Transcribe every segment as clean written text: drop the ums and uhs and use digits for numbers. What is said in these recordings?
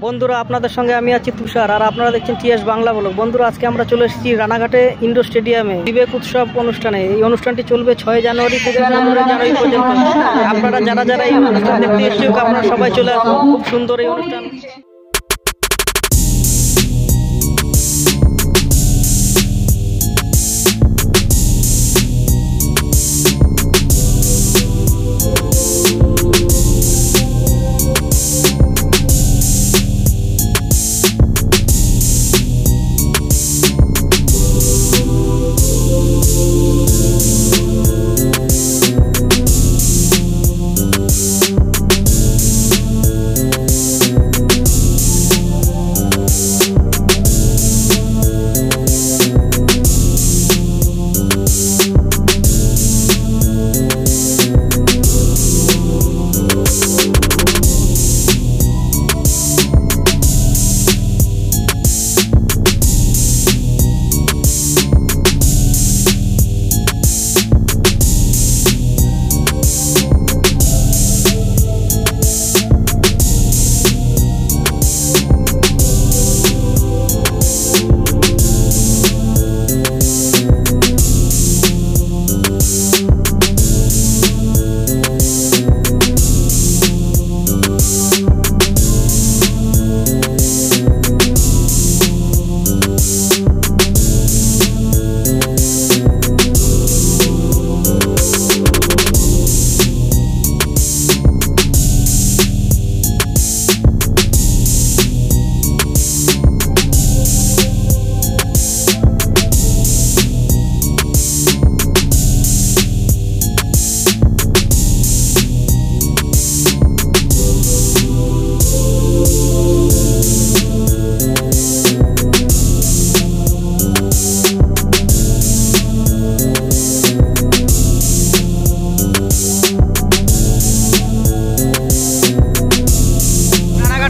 বন্ধুরা আপনাদের সঙ্গে আমি আছি তুষার আর আপনারা দেখছেন টিএস বাংলা ব্লগ। বন্ধুরা আজকে আমরা চলে এসেছি রানাঘাটে ইন্ডোর স্টেডিয়ামে বিবেক উৎসব অনুষ্ঠানে। এই অনুষ্ঠানটি চলবে 6 জানুয়ারি থেকে 15 জানুয়ারি পর্যন্ত। আপনারা যারা যারা এই অনুষ্ঠান দেখতে ইচ্ছুক আপনারা সবাই চলে আসুন। খুব সুন্দর এই অনুষ্ঠান।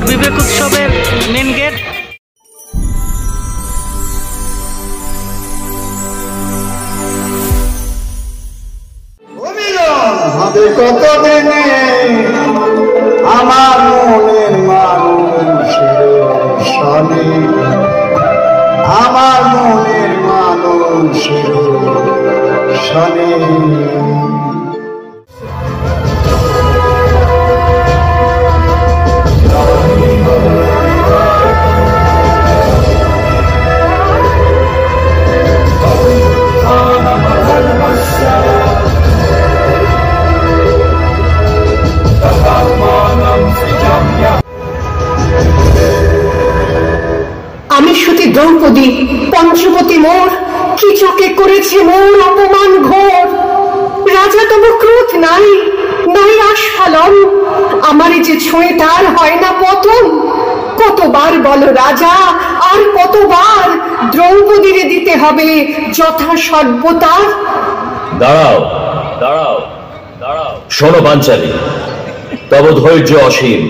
বিবেক উৎসবের মেন গেট। কতদিনে আমার মনের মানুষের সনে, আমার মনের মানুষের সনে। আমি সতী দ্রৌপদী পঞ্চবতী মোর, কি চোখে করেছে মোর অপমান ঘোর। রাজা তব ক্রোধ নাই নাই আস্ফালন, আমারে যে ছুঁয়ে তার হয় না পতন। কতবার বলো রাজা আর কতবার, দ্রৌপদীরে দিতে হবে যথা সর্বতার। দাঁড়াও দাঁড়াও দাঁড়াও, শোনো পাঞ্চালী, তব ধৈর্য অসীম।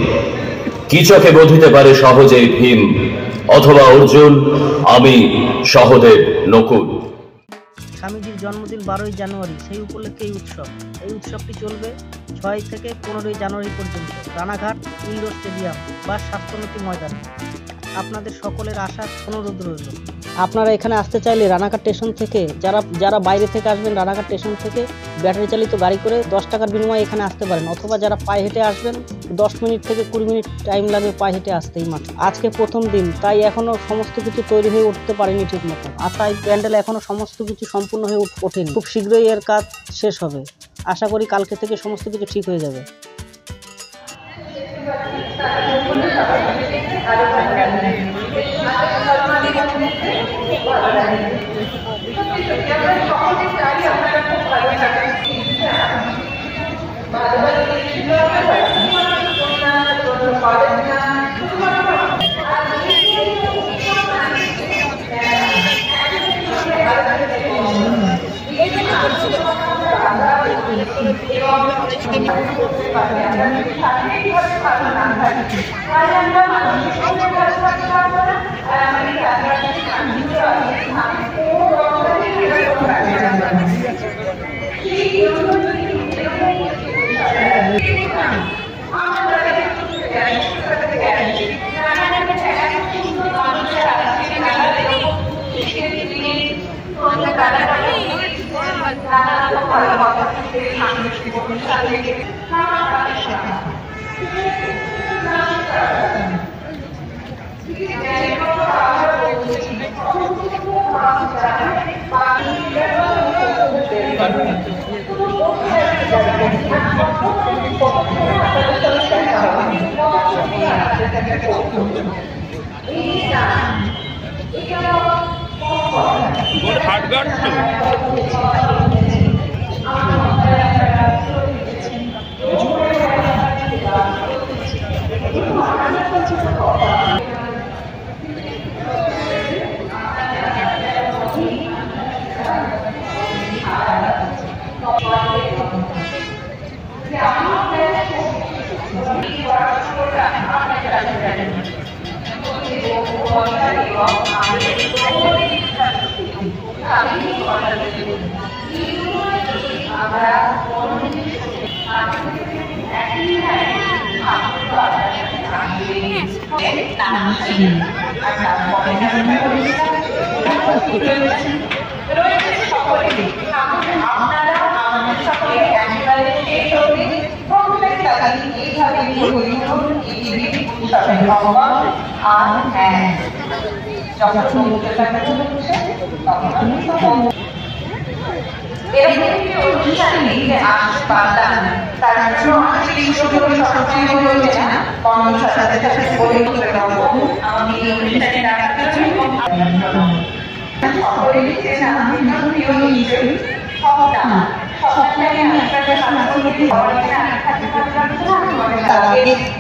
কি চোখে বোধিতে পারে সহজেই ভীম অথবা অর্জুন, আমি সহদেব নকুল। স্বামীজির জন্মদিন 12ই জানুয়ারি, সেই উপলক্ষে এই উৎসব। এই উৎসবটি চলবে 6 থেকে 15 জানুয়ারি পর্যন্ত রানাঘাট ইন্ডোর স্টেডিয়াম বা স্বাস্থ্যমতী ময়দানে। আপনাদের সকলের আসার অনুরোধ রইল। আপনারা এখানে আসতে চাইলে রানাঘাট স্টেশন থেকে, যারা বাইরে থেকে আসবেন রানাঘাট স্টেশন থেকে ব্যাটারি চালিত গাড়ি করে 10 টাকার বিনিময়ে এখানে আসতে পারেন, অথবা যারা পায়ে হেঁটে আসবেন 10 মিনিট থেকে 20 মিনিট টাইম লাগবে পায়ে হেঁটে আসতেই মাত্র। আজকে প্রথম দিন, তাই এখনো সমস্ত কিছু তৈরি হয়ে উঠতে পারেনি ঠিক মতো, আর তাই প্যান্ডেল এখনো সমস্ত কিছু সম্পূর্ণ হয়ে ওঠেনি। খুব শীঘ্রই এর কাজ শেষ হবে। আশা করি কালকে থেকে সমস্ত কিছু ঠিক হয়ে যাবে। আমরা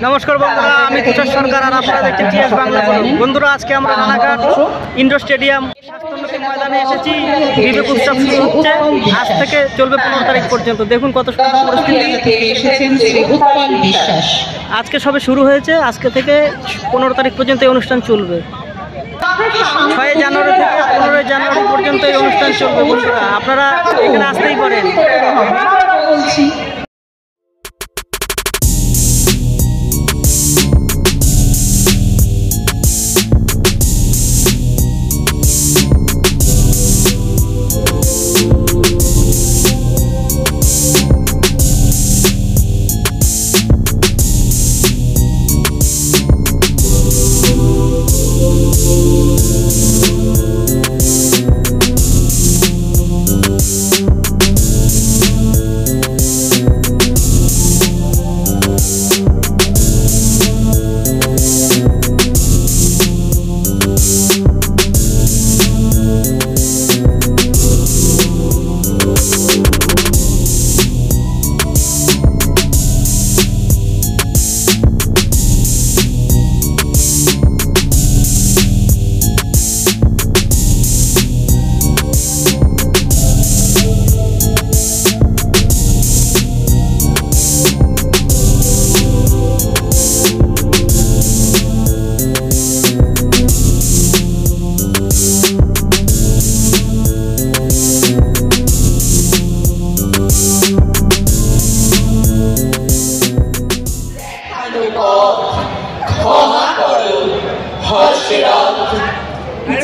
নমস্কার বন্ধুরা, আমি তুষার সরকার আর আপনারা দেখছেন টিএস বাংলা। বন্ধুরা, আজকে আমরা রানাঘাট ইন্ডোর স্টেডিয়াম স্বাস্থ্যোন্নতি ময়দানে এসেছি। বিবেক উৎসব শুরু হচ্ছে, আজ থেকে চলবে 15 তারিখ পর্যন্ত। দেখুন কত সুন্দর পরিস্থিতি। আজকে সবে শুরু হয়েছে, আজকে থেকে 15 তারিখ পর্যন্ত এই অনুষ্ঠান চলবে। 6 জানুয়ারি থেকে 15 জানুয়ারি পর্যন্ত এই অনুষ্ঠান চলবে। বন্ধুরা, আপনারা এখানে আসতেই পারেন।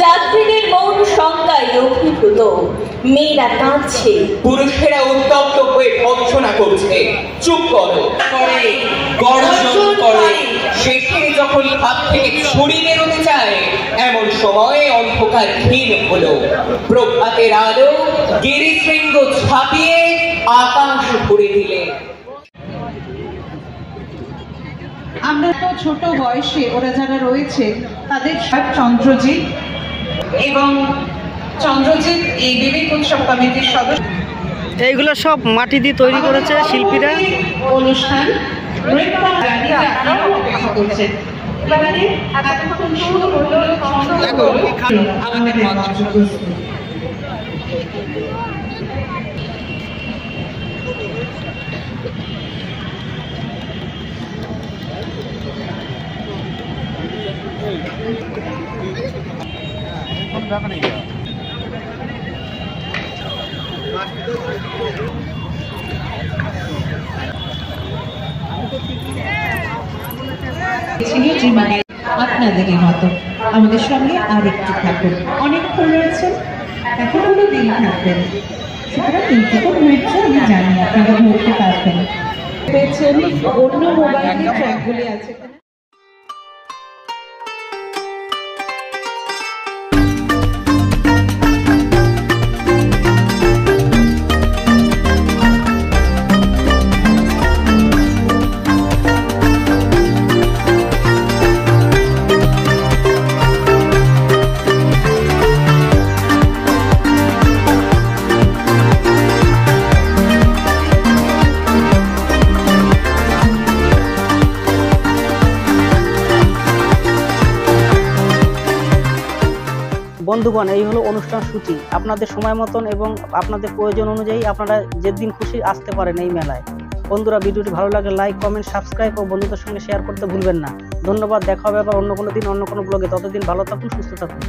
যাত্রীদের মন শঙ্কায় অভিভূত, মেয়েরা কাঁদছে, পুরুষেরা উত্তপ্ত হয়ে ভর্ৎসনা করছে। চুপ করো, গর্জন করে। শেষে যখন হাত থেকে ছুরি বেরোতে চায়, এমন সময় অন্ধকার ক্ষীণ হলো। প্রভাতের আলো গিরিশৃঙ্গ ছাপিয়ে আকাশ ভরে দিলে। আমরা তো ছোট বয়সে ওরা যারা রয়েছে তাদের চন্দ্রজিৎ এবং চন্দ্রজিৎ এই বিবেক উৎসব কমিটির সদস্য। এইগুলো সব মাটি দিয়ে তৈরি করেছে শিল্পীরা। অনুষ্ঠান আপনাদের মতো আমাদের সঙ্গে আর একটু থাকুন। অনেকক্ষণ রয়েছেন, এতগুলো দিন থাকবেন। সেটা এইটুকু হয়েছে আমি জানি আপনারা ধরতে পারবেন। পেয়েছেন অন্য মোবাইলের ট্র্যাকগুলি আছে। বন্ধুগণ, এই হলো অনুষ্ঠান সূচি। আপনাদের সময় মতন এবং আপনাদের প্রয়োজন অনুযায়ী আপনারা যেদিন খুশি আসতে পারেন এই মেলায়। বন্ধুরা, ভিডিওটি ভালো লাগলে লাইক, কমেন্ট, সাবস্ক্রাইব ও বন্ধুদের সঙ্গে শেয়ার করতে ভুলবেন না। ধন্যবাদ। দেখা হবে আবার অন্য কোনো দিন অন্য কোনো ব্লগে। ততদিন ভালো থাকুন, সুস্থ থাকুন।